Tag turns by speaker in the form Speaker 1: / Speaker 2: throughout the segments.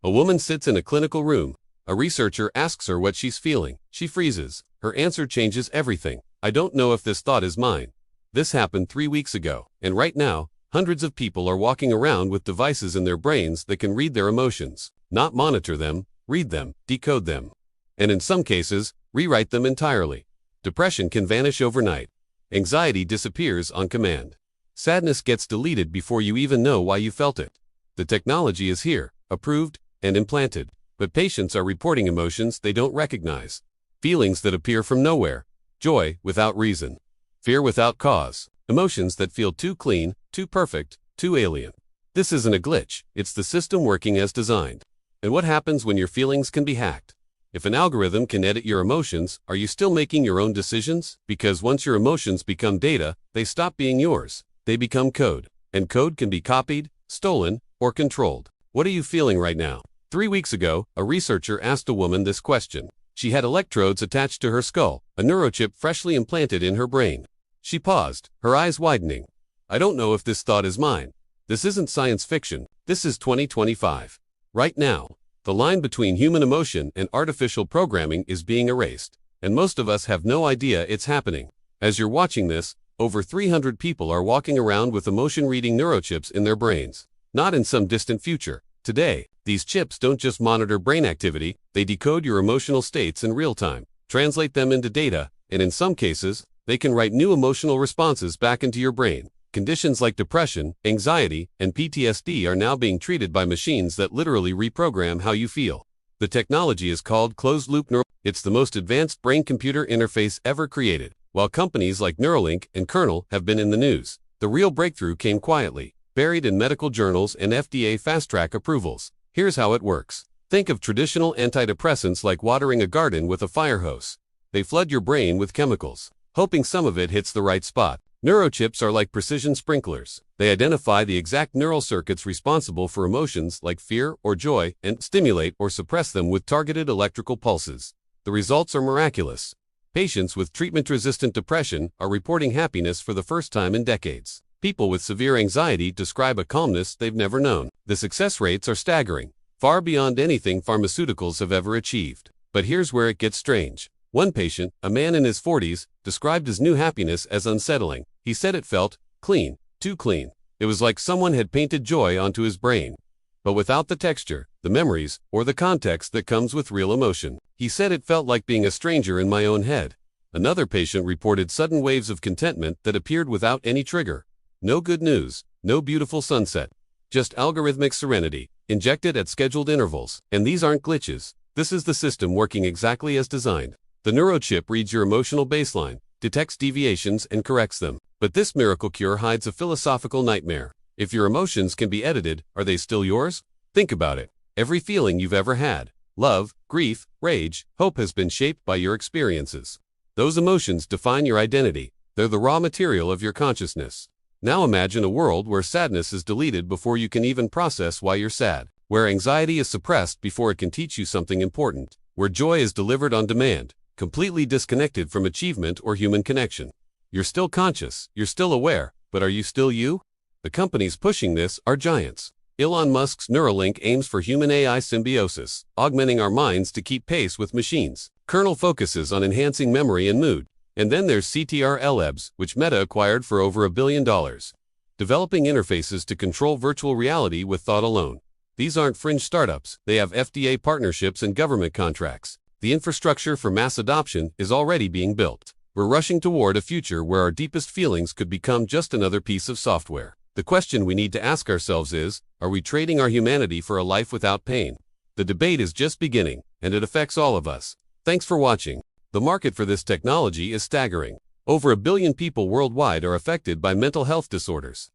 Speaker 1: A woman sits in a clinical room. A researcher asks her what she's feeling. She freezes. Her answer changes everything. I don't know if this thought is mine. This happened 3 weeks ago, and right now, hundreds of people are walking around with devices in their brains that can read their emotions, not monitor them, read them, decode them, and in some cases, rewrite them entirely. Depression can vanish overnight. Anxiety disappears on command. Sadness gets deleted before you even know why you felt it. The technology is here, approved, and implanted, but patients are reporting emotions they don't recognize. Feelings that appear from nowhere. Joy without reason. Fear without cause. Emotions that feel too clean, too perfect, too alien. This isn't a glitch, it's the system working as designed. And what happens when your feelings can be hacked? If an algorithm can edit your emotions, are you still making your own decisions? Because once your emotions become data, they stop being yours. They become code. And code can be copied, stolen, or controlled. What are you feeling right now? 3 weeks ago, a researcher asked a woman this question. She had electrodes attached to her skull, a neurochip freshly implanted in her brain. She paused, her eyes widening. I don't know if this thought is mine. This isn't science fiction. This is 2025. Right now, the line between human emotion and artificial programming is being erased, and most of us have no idea it's happening. As you're watching this, over 300 people are walking around with emotion-reading neurochips in their brains. Not in some distant future. Today, these chips don't just monitor brain activity, they decode your emotional states in real time, translate them into data, and in some cases, they can write new emotional responses back into your brain. Conditions like depression, anxiety, and PTSD are now being treated by machines that literally reprogram how you feel. The technology is called closed-loop neural. It's the most advanced brain-computer interface ever created. While companies like Neuralink and Kernel have been in the news, the real breakthrough came quietly, buried in medical journals and FDA fast-track approvals. Here's how it works. Think of traditional antidepressants like watering a garden with a fire hose. They flood your brain with chemicals, hoping some of it hits the right spot. Neurochips are like precision sprinklers. They identify the exact neural circuits responsible for emotions like fear or joy and stimulate or suppress them with targeted electrical pulses. The results are miraculous. Patients with treatment-resistant depression are reporting happiness for the first time in decades. People with severe anxiety describe a calmness they've never known. The success rates are staggering, far beyond anything pharmaceuticals have ever achieved. But here's where it gets strange. One patient, a man in his 40s, described his new happiness as unsettling. He said it felt clean, too clean. It was like someone had painted joy onto his brain, but without the texture, the memories, or the context that comes with real emotion. He said it felt like being a stranger in my own head. Another patient reported sudden waves of contentment that appeared without any trigger. No good news, no beautiful sunset, just algorithmic serenity, injected at scheduled intervals. And these aren't glitches. This is the system working exactly as designed. The neurochip reads your emotional baseline, detects deviations, and corrects them. But this miracle cure hides a philosophical nightmare. If your emotions can be edited, are they still yours? Think about it. Every feeling you've ever had, love, grief, rage, hope, has been shaped by your experiences. Those emotions define your identity. They're the raw material of your consciousness. Now imagine a world where sadness is deleted before you can even process why you're sad, where anxiety is suppressed before it can teach you something important, where joy is delivered on demand, completely disconnected from achievement or human connection. You're still conscious, you're still aware, but are you still you? The companies pushing this are giants. Elon Musk's Neuralink aims for human-AI symbiosis, augmenting our minds to keep pace with machines. Kernel focuses on enhancing memory and mood. And then there's CTRL-Labs, which Meta acquired for over $1 billion, developing interfaces to control virtual reality with thought alone. These aren't fringe startups, they have FDA partnerships and government contracts. The infrastructure for mass adoption is already being built. We're rushing toward a future where our deepest feelings could become just another piece of software. The question we need to ask ourselves is, are we trading our humanity for a life without pain? The debate is just beginning, and it affects all of us. Thanks for watching. The market for this technology is staggering. Over 1 billion people worldwide are affected by mental health disorders.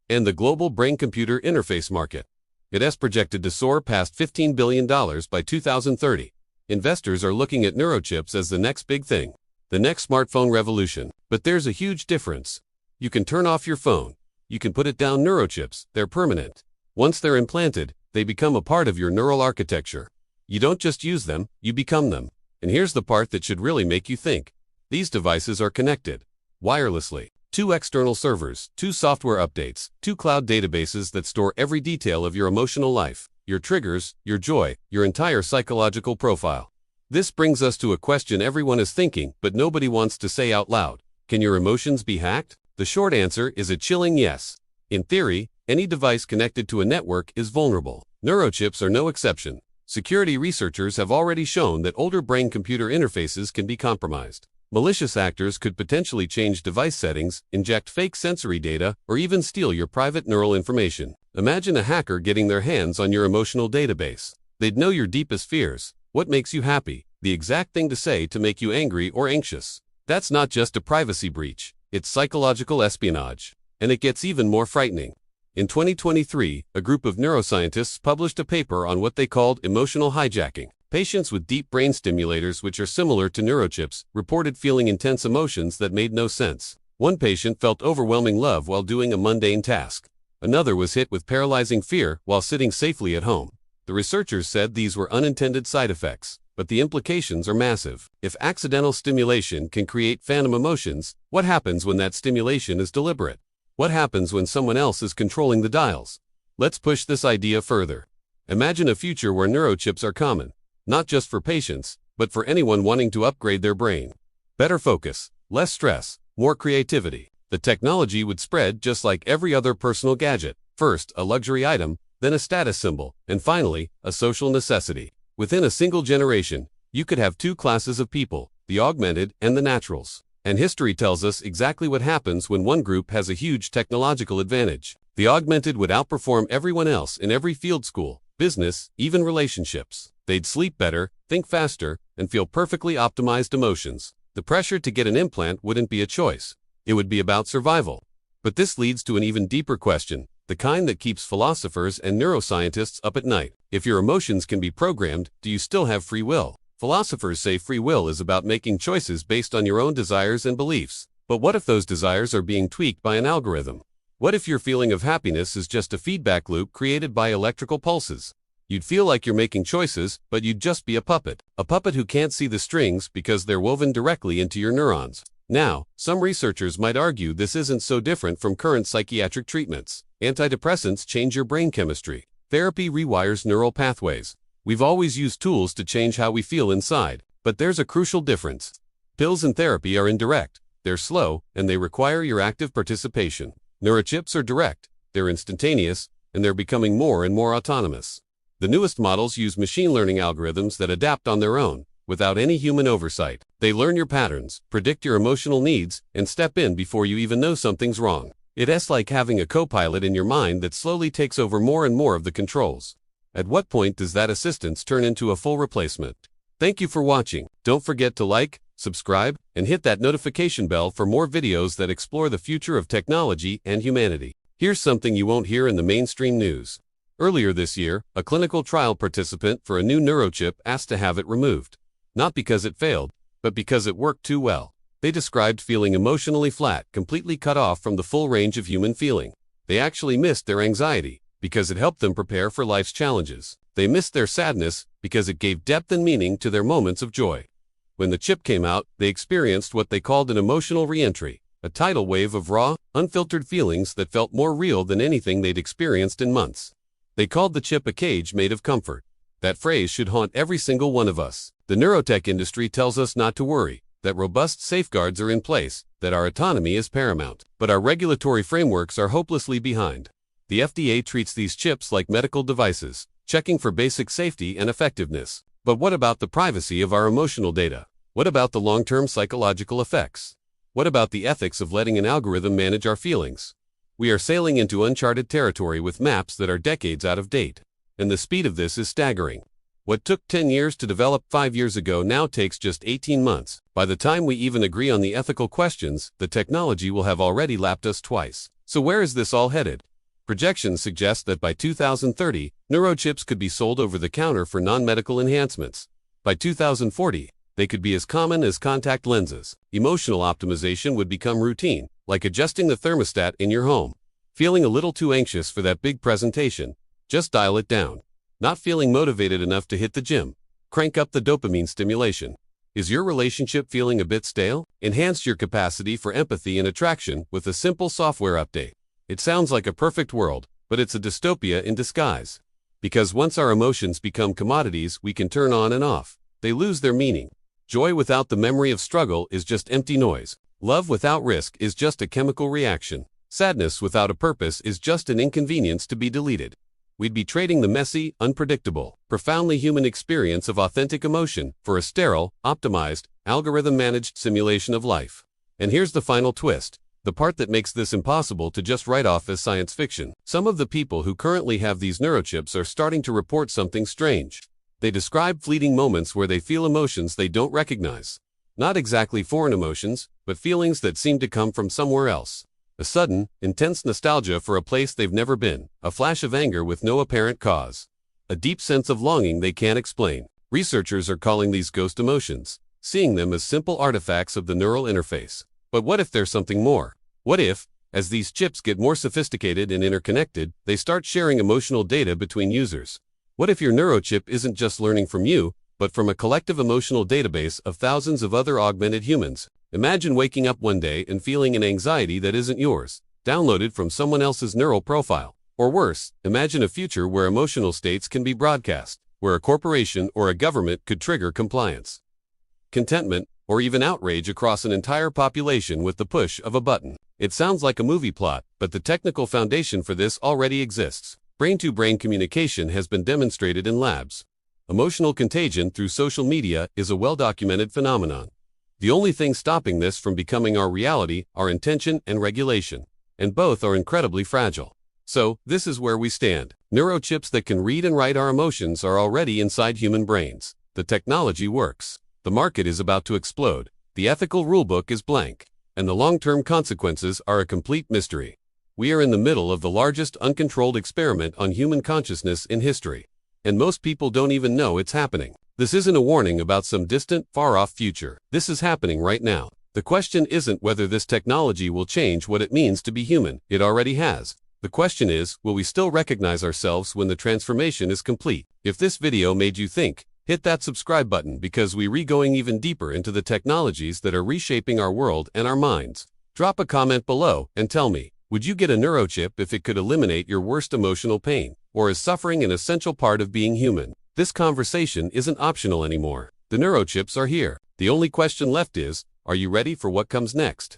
Speaker 1: And the global brain-computer interface market, it is projected to soar past $15 billion by 2030. Investors are looking at neurochips as the next big thing, the next smartphone revolution. But there's a huge difference. You can turn off your phone. You can put it down. Neurochips, they're permanent. Once they're implanted, they become a part of your neural architecture. You don't just use them, you become them. And here's the part that should really make you think. These devices are connected wirelessly. 2 external servers, 2 software updates, 2 cloud databases that store every detail of your emotional life. your triggers, your joy, your entire psychological profile. This brings us to a question everyone is thinking, but nobody wants to say out loud. Can your emotions be hacked? The short answer is a chilling yes. In theory, any device connected to a network is vulnerable. Neurochips are no exception. Security researchers have already shown that older brain-computer interfaces can be compromised. Malicious actors could potentially change device settings, inject fake sensory data, or even steal your private neural information. Imagine a hacker getting their hands on your emotional database. They'd know your deepest fears, what makes you happy, the exact thing to say to make you angry or anxious. That's not just a privacy breach, it's psychological espionage. And it gets even more frightening. In 2023, a group of neuroscientists published a paper on what they called emotional hijacking. Patients with deep brain stimulators, which are similar to neurochips, reported feeling intense emotions that made no sense. One patient felt overwhelming love while doing a mundane task. Another was hit with paralyzing fear while sitting safely at home. The researchers said these were unintended side effects, but the implications are massive. If accidental stimulation can create phantom emotions, what happens when that stimulation is deliberate? What happens when someone else is controlling the dials? Let's push this idea further. Imagine a future where neurochips are common. Not just for patients, but for anyone wanting to upgrade their brain. Better focus, less stress, more creativity. The technology would spread just like every other personal gadget. First, a luxury item, then a status symbol, and finally, a social necessity. Within a single generation, you could have two classes of people, the augmented and the naturals. And history tells us exactly what happens when one group has a huge technological advantage. The augmented would outperform everyone else in every field: school, business, even relationships. They'd sleep better, think faster, and feel perfectly optimized emotions. The pressure to get an implant wouldn't be a choice. It would be about survival. But this leads to an even deeper question, the kind that keeps philosophers and neuroscientists up at night. If your emotions can be programmed, do you still have free will? Philosophers say free will is about making choices based on your own desires and beliefs. But what if those desires are being tweaked by an algorithm? What if your feeling of happiness is just a feedback loop created by electrical pulses? You'd feel like you're making choices, but you'd just be a puppet who can't see the strings because they're woven directly into your neurons. Now, some researchers might argue this isn't so different from current psychiatric treatments. Antidepressants change your brain chemistry. Therapy rewires neural pathways. We've always used tools to change how we feel inside, but there's a crucial difference. Pills and therapy are indirect, they're slow, and they require your active participation. Neurochips are direct, they're instantaneous, and they're becoming more and more autonomous. The newest models use machine learning algorithms that adapt on their own, without any human oversight. They learn your patterns, predict your emotional needs, and step in before you even know something's wrong. It's like having a co-pilot in your mind that slowly takes over more and more of the controls. At what point does that assistance turn into a full replacement? Thank you for watching. Don't forget to like, subscribe, and hit that notification bell for more videos that explore the future of technology and humanity. Here's something you won't hear in the mainstream news. Earlier this year, a clinical trial participant for a new neurochip asked to have it removed. Not because it failed, but because it worked too well. They described feeling emotionally flat, completely cut off from the full range of human feeling. They actually missed their anxiety, because it helped them prepare for life's challenges. They missed their sadness, because it gave depth and meaning to their moments of joy. When the chip came out, they experienced what they called an emotional re-entry, a tidal wave of raw, unfiltered feelings that felt more real than anything they'd experienced in months. They called the chip a cage made of comfort. That phrase should haunt every single one of us. The neurotech industry tells us not to worry, that robust safeguards are in place, that our autonomy is paramount. But our regulatory frameworks are hopelessly behind. The FDA treats these chips like medical devices, checking for basic safety and effectiveness. But what about the privacy of our emotional data? What about the long-term psychological effects? What about the ethics of letting an algorithm manage our feelings? We are sailing into uncharted territory with maps that are decades out of date. And the speed of this is staggering. What took 10 years to develop 5 years ago now takes just 18 months. By the time we even agree on the ethical questions, the technology will have already lapped us twice. So where is this all headed? Projections suggest that by 2030, neurochips could be sold over the counter for non-medical enhancements. By 2040, they could be as common as contact lenses. Emotional optimization would become routine, like adjusting the thermostat in your home. Feeling a little too anxious for that big presentation? Just dial it down. Not feeling motivated enough to hit the gym? Crank up the dopamine stimulation. Is your relationship feeling a bit stale? Enhance your capacity for empathy and attraction with a simple software update. It sounds like a perfect world, but it's a dystopia in disguise. Because once our emotions become commodities we can turn on and off, they lose their meaning. Joy without the memory of struggle is just empty noise. Love without risk is just a chemical reaction. Sadness without a purpose is just an inconvenience to be deleted. We'd be trading the messy, unpredictable, profoundly human experience of authentic emotion for a sterile, optimized, algorithm-managed simulation of life. And here's the final twist, the part that makes this impossible to just write off as science fiction. Some of the people who currently have these neurochips are starting to report something strange. They describe fleeting moments where they feel emotions they don't recognize. Not exactly foreign emotions, but feelings that seem to come from somewhere else. A sudden, intense nostalgia for a place they've never been, a flash of anger with no apparent cause. A deep sense of longing they can't explain. Researchers are calling these ghost emotions, seeing them as simple artifacts of the neural interface. But what if there's something more? What if, as these chips get more sophisticated and interconnected, they start sharing emotional data between users? What if your neurochip isn't just learning from you, but from a collective emotional database of thousands of other augmented humans? Imagine waking up one day and feeling an anxiety that isn't yours, downloaded from someone else's neural profile. Or worse, imagine a future where emotional states can be broadcast, where a corporation or a government could trigger compliance, contentment, or even outrage across an entire population with the push of a button. It sounds like a movie plot, but the technical foundation for this already exists. Brain-to-brain communication has been demonstrated in labs. Emotional contagion through social media is a well-documented phenomenon. The only thing stopping this from becoming our reality are intention and regulation, and both are incredibly fragile. So, this is where we stand. Neurochips that can read and write our emotions are already inside human brains. The technology works. The market is about to explode. The ethical rulebook is blank, and the long-term consequences are a complete mystery. We are in the middle of the largest uncontrolled experiment on human consciousness in history, and most people don't even know it's happening. This isn't a warning about some distant, far-off future. This is happening right now. The question isn't whether this technology will change what it means to be human. It already has. The question is, will we still recognize ourselves when the transformation is complete? If this video made you think, hit that subscribe button because we're going even deeper into the technologies that are reshaping our world and our minds. Drop a comment below and tell me, would you get a neurochip if it could eliminate your worst emotional pain? Or is suffering an essential part of being human? This conversation isn't optional anymore. The neurochips are here. The only question left is, are you ready for what comes next?